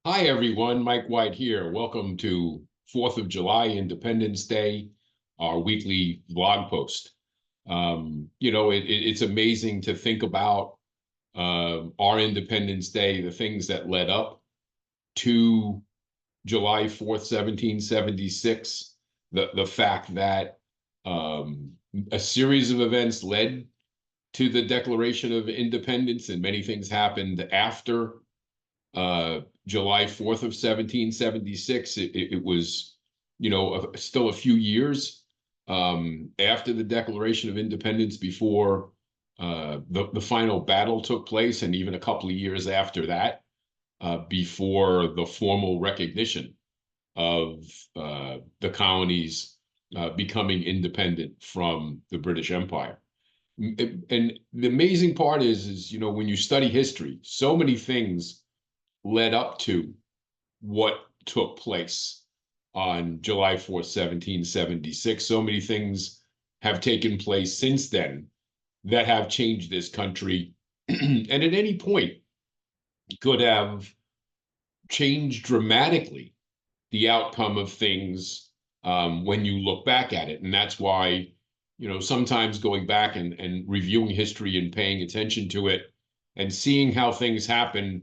Hi, everyone. Mike White here. Welcome to 4th of July, Independence Day, our weekly blog post. It's amazing to think about our Independence Day, the things that led up to July 4th, 1776, the fact that a series of events led to the Declaration of Independence, and many things happened after July 4th of 1776. It was, still a few years after the Declaration of Independence before the final battle took place, and even a couple of years after that, before the formal recognition of the colonies becoming independent from the British Empire. And the amazing part is, when you study history, so many things led up to what took place on July 4th, 1776. So many things have taken place since then that have changed this country, and at any point could have changed dramatically the outcome of things when you look back at it. And that's why, sometimes going back and reviewing history and paying attention to it and seeing how things happen.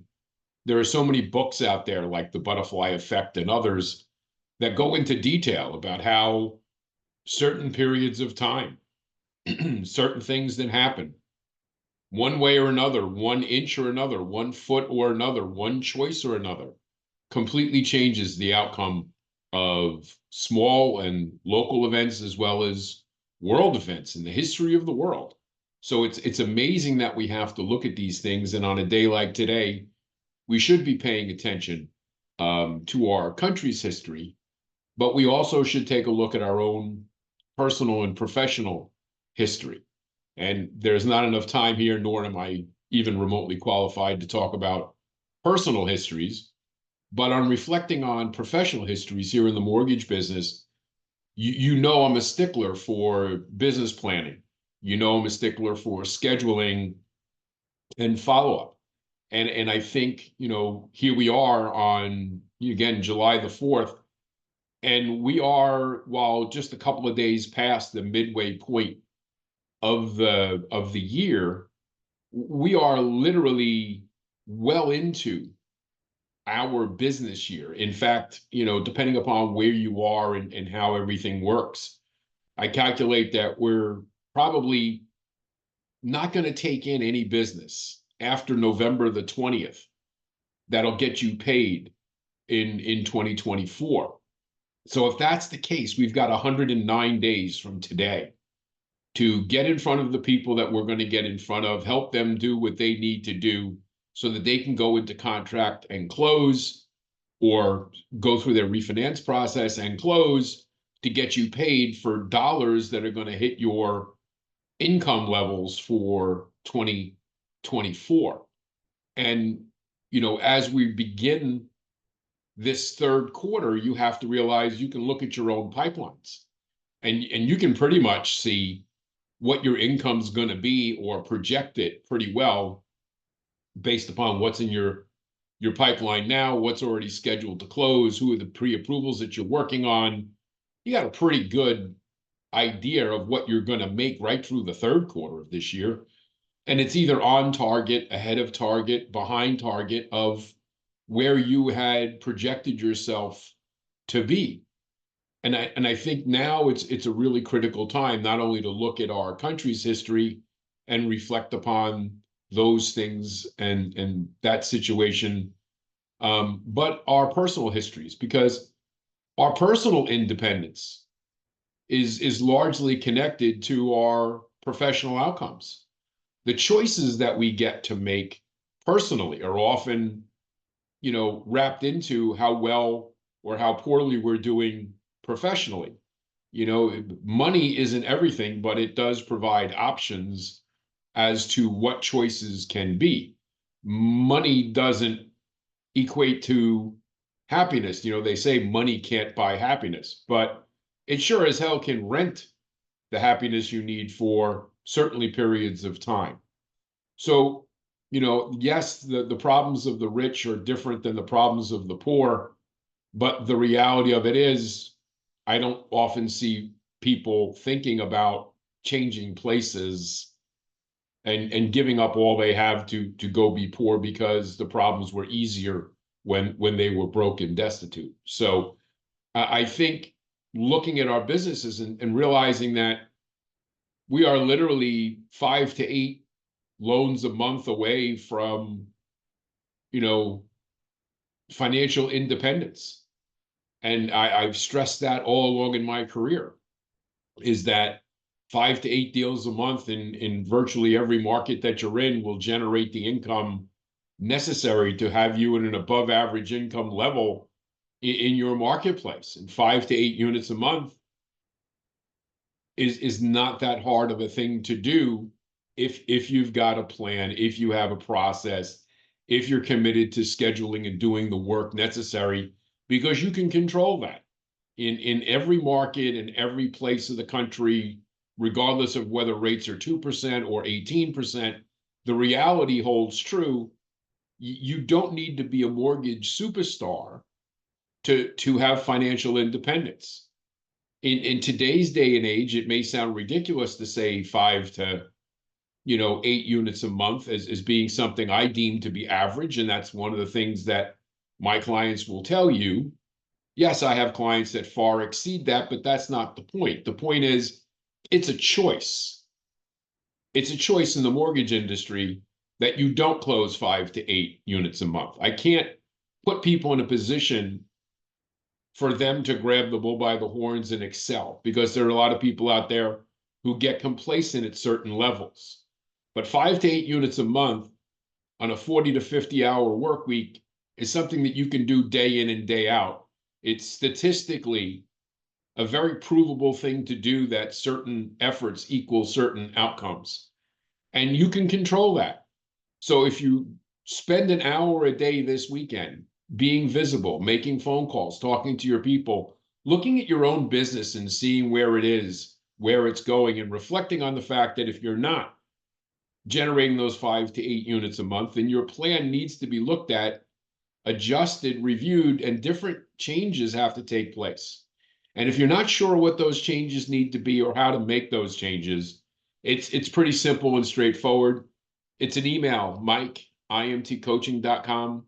There are so many books out there like The Butterfly Effect and others that go into detail about how certain periods of time, certain things that happen, one way or another, 1 inch or another, 1 foot or another, one choice or another, completely changes the outcome of small and local events as well as world events in the history of the world. So it's amazing that we have to look at these things, and on a day like today, we should be paying attention to our country's history, but we also should take a look at our own personal and professional history. And there's not enough time here, nor am I even remotely qualified to talk about personal histories. But on reflecting on professional histories here in the mortgage business, you know I'm a stickler for business planning. I'm a stickler for scheduling and follow-up. And I think, here we are on, again, July 4th, and we are, while just a couple of days past the midway point of the year, we are literally well into our business year. In fact, depending upon where you are and how everything works, I calculate that we're probably not going to take in any business after November the 20th that'll get you paid in 2024. So if that's the case, we've got 109 days from today to get in front of the people that we're going to get in front of, help them do what they need to do so that they can go into contract and close, or go through their refinance process and close, to get you paid for dollars that are going to hit your income levels for 2024. And, as we begin this third quarter, you have to realize you can look at your own pipelines, and you can pretty much see what your income's going to be, or project it pretty well based upon what's in your pipeline now, what's already scheduled to close, who are the pre-approvals that you're working on. You got a pretty good idea of what you're going to make right through the third quarter of this year. And it's either on target, ahead of target, behind target of where you had projected yourself to be. And I think now it's a really critical time, not only to look at our country's history and reflect upon those things and that situation, but our personal histories, because our personal independence is largely connected to our professional outcomes. The choices that we get to make personally are often, wrapped into how well or how poorly we're doing professionally. Money isn't everything, but it does provide options as to what choices can be. Money doesn't equate to happiness. They say money can't buy happiness, but it sure as hell can rent the happiness you need for certainly periods of time. So yes, the problems of the rich are different than the problems of the poor, but the reality of it is, I don't often see people thinking about changing places and giving up all they have to go be poor because the problems were easier when they were broke and destitute. So I think looking at our businesses and realizing that we are literally 5 to 8 loans a month away from, you know, financial independence. And I've stressed that all along in my career, is that 5 to 8 deals a month in virtually every market that you're in will generate the income necessary to have you in an above average income level in your marketplace. And 5 to 8 units a month is not that hard of a thing to do if you've got a plan, if you have a process, if you're committed to scheduling and doing the work necessary, because you can control that in every market, in every place of the country, regardless of whether rates are 2% or 18%. The reality holds true. You don't need to be a mortgage superstar to have financial independence. In today's day and age, it may sound ridiculous to say 5 to 8 units a month as being something I deem to be average. And that's one of the things that my clients will tell you. Yes, I have clients that far exceed that, but that's not the point. The point is, it's a choice. It's a choice in the mortgage industry that you don't close 5 to 8 units a month. I can't put people in a position for them to grab the bull by the horns and excel, because there are a lot of people out there who get complacent at certain levels. But 5 to 8 units a month on a 40 to 50 hour work week is something that you can do day in and day out. It's statistically a very provable thing to do, that certain efforts equal certain outcomes. And you can control that. So if you spend an hour a day this weekend being visible, making phone calls, talking to your people, looking at your own business and seeing where it is, where it's going, and reflecting on the fact that if you're not generating those 5 to 8 units a month, then your plan needs to be looked at, adjusted, reviewed, and different changes have to take place. And if you're not sure what those changes need to be or how to make those changes, it's pretty simple and straightforward. It's an email, mike@imtcoaching.com.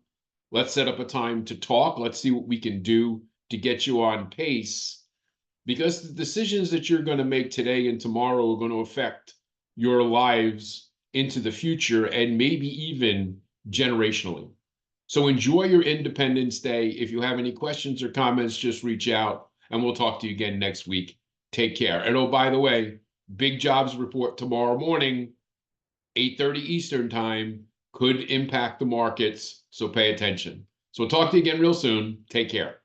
Let's set up a time to talk. Let's see what we can do to get you on pace, because the decisions that you're going to make today and tomorrow are going to affect your lives into the future, and maybe even generationally. So enjoy your Independence Day. If you have any questions or comments, just reach out and we'll talk to you again next week. Take care. And oh, by the way, big jobs report tomorrow morning, 8:30 Eastern time, could impact the markets. So pay attention. So we'll talk to you again real soon. Take care.